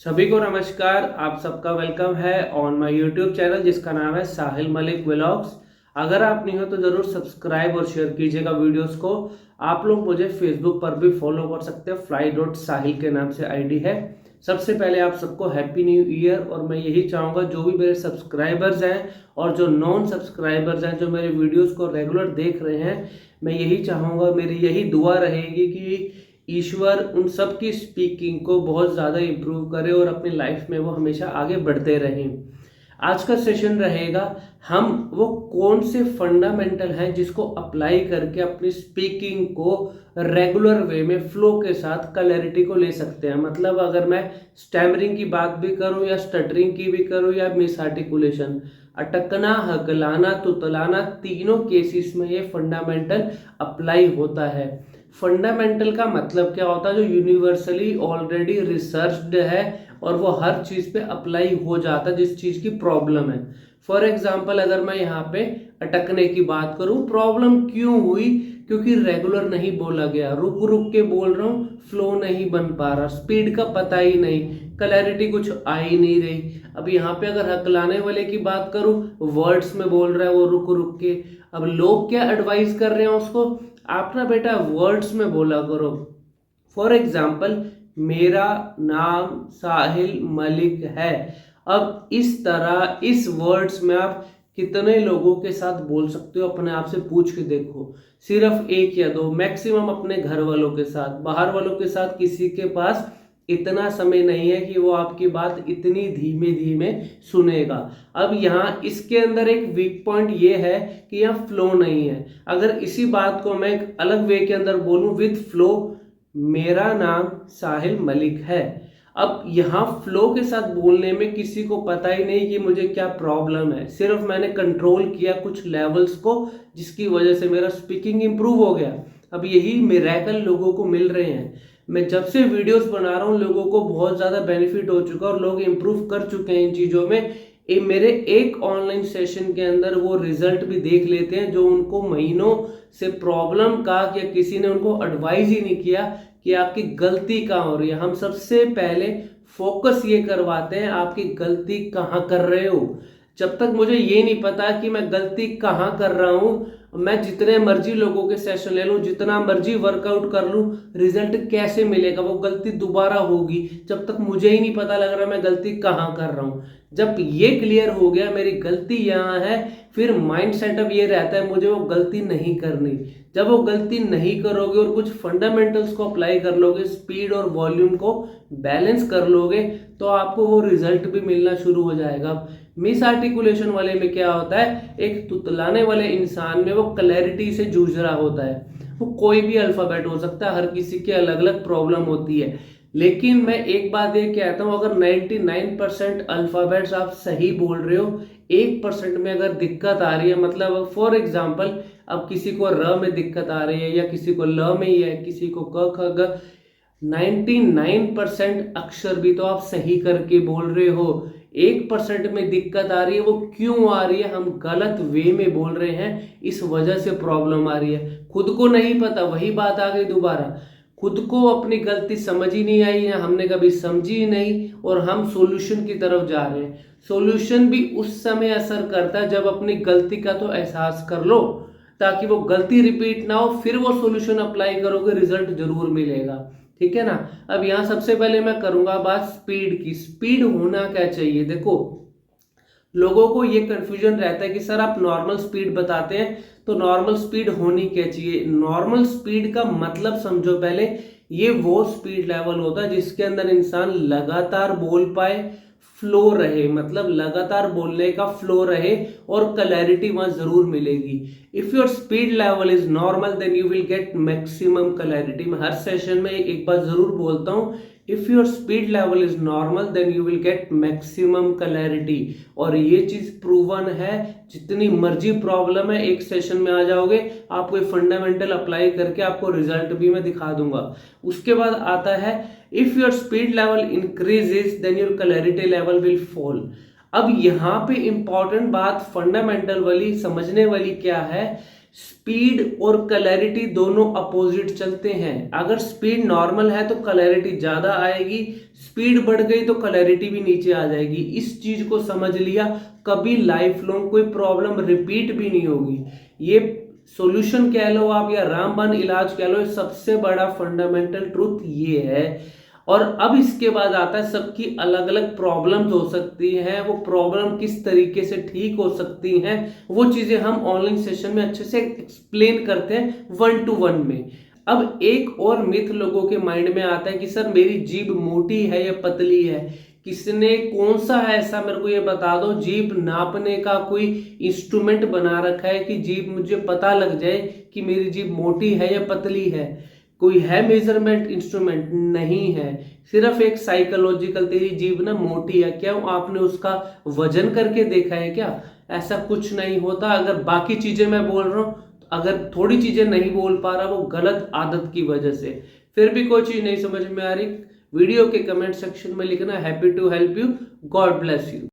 सभी को नमस्कार। आप सबका वेलकम है ऑन माय यूट्यूब चैनल जिसका नाम है साहिल मलिक व्लॉग्स। अगर आप नहीं हो तो ज़रूर सब्सक्राइब और शेयर कीजिएगा वीडियोस को। आप लोग मुझे फेसबुक पर भी फॉलो कर सकते हैं, fly.sahil के नाम से आईडी है। सबसे पहले आप सबको हैप्पी न्यू ईयर। और मैं यही चाहूँगा जो भी मेरे सब्सक्राइबर्स हैं और जो नॉन सब्सक्राइबर्स हैं जो मेरे वीडियोज़ को रेगुलर देख रहे हैं, मैं यही चाहूँगा, मेरी यही दुआ रहेगी कि ईश्वर उन सब की स्पीकिंग को बहुत ज़्यादा इम्प्रूव करे और अपनी लाइफ में वो हमेशा आगे बढ़ते रहें। आज का सेशन रहेगा, हम वो कौन से फंडामेंटल हैं जिसको अप्लाई करके अपनी स्पीकिंग को रेगुलर वे में फ्लो के साथ क्लैरिटी को ले सकते हैं। मतलब अगर मैं स्टैमरिंग की बात भी करूं या स्टटरिंग की भी करूं या मिस आर्टिकुलेशन, अटकना, हकलाना, तुतलाना, तीनों केसेस में ये फंडामेंटल अप्लाई होता है। फंडामेंटल का मतलब क्या होता है? जो यूनिवर्सली ऑलरेडी रिसर्च्ड है और वो हर चीज पे अप्लाई हो जाता है जिस चीज की प्रॉब्लम है। फॉर एग्जाम्पल अगर मैं यहाँ पे अटकने की बात करूं, प्रॉब्लम क्यों हुई? क्योंकि रेगुलर नहीं बोला गया, रुक रुक के बोल रहा हूँ, फ्लो नहीं बन पा रहा, स्पीड का पता ही नहीं, क्लैरिटी कुछ आ ही नहीं रही। अब यहाँ पे अगर हकलाने वाले की बात करूं, वर्ड्स में बोल रहा है वो रुक रुक के। अब लोग क्या एडवाइस कर रहे हैं उसको, आप ना बेटा वर्ड्स में बोला करो। फॉर एग्जाम्पल, मेरा नाम साहिल मलिक है। अब इस तरह इस वर्ड्स में आप कितने लोगों के साथ बोल सकते हो? अपने आप से पूछ के देखो। सिर्फ एक या दो, मैक्सिमम अपने घर वालों के साथ। बाहर वालों के साथ किसी के पास इतना समय नहीं है कि वो आपकी बात इतनी धीमे धीमे सुनेगा। अब यहाँ इसके अंदर एक वीक पॉइंट ये है कि यहाँ फ्लो नहीं है। अगर इसी बात को मैं एक अलग वे के अंदर बोलूं विद फ्लो, मेरा नाम साहिल मलिक है। अब यहाँ फ्लो के साथ बोलने में किसी को पता ही नहीं कि मुझे क्या प्रॉब्लम है, सिर्फ मैंने कंट्रोल किया कुछ लेवल्स को जिसकी वजह से मेरा स्पीकिंग इंप्रूव हो गया। अब यही मिरेकल लोगों को मिल रहे हैं। मैं जब से वीडियोस बना रहा हूँ लोगों को बहुत ज़्यादा बेनिफिट हो चुका है और लोग इंप्रूव कर चुके हैं इन चीज़ों में। मेरे एक ऑनलाइन सेशन के अंदर वो रिजल्ट भी देख लेते हैं जो उनको महीनों से प्रॉब्लम का, या किसी ने उनको एडवाइस ही नहीं किया कि आपकी गलती कहाँ हो रही है। हम सबसे पहले फोकस ये करवाते हैं आपकी गलती कहाँ कर रहे हो। जब तक मुझे ये नहीं पता कि मैं गलती कहाँ कर रहा हूँ, मैं जितने मर्जी लोगों के सेशन ले लूँ, जितना मर्जी वर्कआउट कर लूँ, रिजल्ट कैसे मिलेगा? वो गलती दोबारा होगी जब तक मुझे ही नहीं पता लग रहा मैं गलती कहाँ कर रहा हूँ। जब ये क्लियर हो गया मेरी गलती यहाँ है, फिर माइंड सेटअप ये रहता है मुझे वो गलती नहीं करनी। जब वो गलती नहीं करोगे और कुछ फंडामेंटल्स को अप्लाई कर लोगे, स्पीड और वॉल्यूम को बैलेंस कर लोगे, तो आपको वो रिजल्ट भी मिलना शुरू हो जाएगा। मिस आर्टिकुलेशन वाले में क्या होता है, एक तुतलाने वाले इंसान में वो क्लैरिटी से जूझ रहा होता है। वो कोई भी अल्फाबेट हो सकता है, हर किसी की अलग अलग प्रॉब्लम होती है। लेकिन मैं एक बात ये कहता हूँ, अगर 99% अल्फाबेट्स आप सही बोल रहे हो, 1% में अगर दिक्कत आ रही है, मतलब फॉर एग्जाम्पल अब किसी को र में दिक्कत आ रही है या किसी को ल में ही है, किसी को क ख ग, 99% अक्षर भी तो आप सही करके बोल रहे हो। 1% में दिक्कत आ रही है, वो क्यों आ रही है? हम गलत वे में बोल रहे हैं, इस वजह से प्रॉब्लम आ रही है। खुद को नहीं पता, वही बात आ गई दोबारा, खुद को अपनी गलती समझ ही नहीं आई है, हमने कभी समझी ही नहीं और हम सॉल्यूशन की तरफ जा रहे हैं। सॉल्यूशन भी उस समय असर करता है जब अपनी गलती का तो एहसास कर लो, ताकि वो गलती रिपीट ना हो, फिर वो सॉल्यूशन अप्लाई करोगे, रिजल्ट जरूर मिलेगा। ठीक है ना? अब यहाँ सबसे पहले मैं करूंगा बात स्पीड की। स्पीड होना क्या चाहिए? देखो, लोगों को ये कंफ्यूजन रहता है कि सर आप नॉर्मल स्पीड बताते हैं, तो नॉर्मल स्पीड होनी क्या चाहिए? नॉर्मल स्पीड का मतलब समझो पहले, ये वो स्पीड लेवल होता है जिसके अंदर इंसान लगातार बोल पाए, फ्लो रहे, मतलब लगातार बोलने का फ्लो रहे और क्लैरिटी वहां जरूर मिलेगी। If your speed level is normal then you will get maximum clarity. मैं हर सेशन में एक बार जरूर बोलता हूँ, if your speed level is normal then you will get maximum clarity. और ये चीज प्रूवन है, जितनी मर्जी प्रॉब्लम है एक सेशन में आ जाओगे, आपको ये फंडामेंटल अप्लाई करके आपको रिजल्ट भी मैं दिखा दूंगा। उसके बाद आता है, if your speed level increases then your clarity level will fall. अब यहाँ पे इंपॉर्टेंट बात फंडामेंटल वाली समझने वाली क्या है स्पीड और क्लैरिटी दोनों अपोजिट चलते हैं। अगर स्पीड नॉर्मल है तो क्लैरिटी ज्यादा आएगी, स्पीड बढ़ गई तो क्लैरिटी भी नीचे आ जाएगी। इस चीज को समझ लिया, कभी लाइफ लॉन्ग कोई प्रॉब्लम रिपीट भी नहीं होगी। ये सॉल्यूशन कह लो आप या रामबाण इलाज कह लो, सबसे बड़ा फंडामेंटल ट्रूथ ये है। और अब इसके बाद आता है सबकी अलग अलग प्रॉब्लम्स हो सकती हैं, वो प्रॉब्लम किस तरीके से ठीक हो सकती हैं, वो चीजें हम ऑनलाइन सेशन में अच्छे से एक्सप्लेन करते हैं 1-to-1 में। अब एक और मिथ लोगों के माइंड में आता है कि सर मेरी जीभ मोटी है या पतली है, किसने कौन सा है ऐसा मेरे को ये बता दो। जीभ नापने का कोई इंस्ट्रूमेंट बना रखा है कि जीभ मुझे पता लग जाए कि मेरी जीभ मोटी है या पतली है? कोई है मेजरमेंट इंस्ट्रूमेंट? नहीं है। सिर्फ एक साइकोलॉजिकल, तेरी जीभ ना मोटी है, क्या आपने उसका वजन करके देखा है क्या? ऐसा कुछ नहीं होता। अगर बाकी चीजें मैं बोल रहा हूं, अगर थोड़ी चीजें नहीं बोल पा रहा, वो गलत आदत की वजह से। फिर भी कोई चीज नहीं समझ में आ रही, वीडियो के कमेंट सेक्शन में लिखना। Happy to help you. God bless you.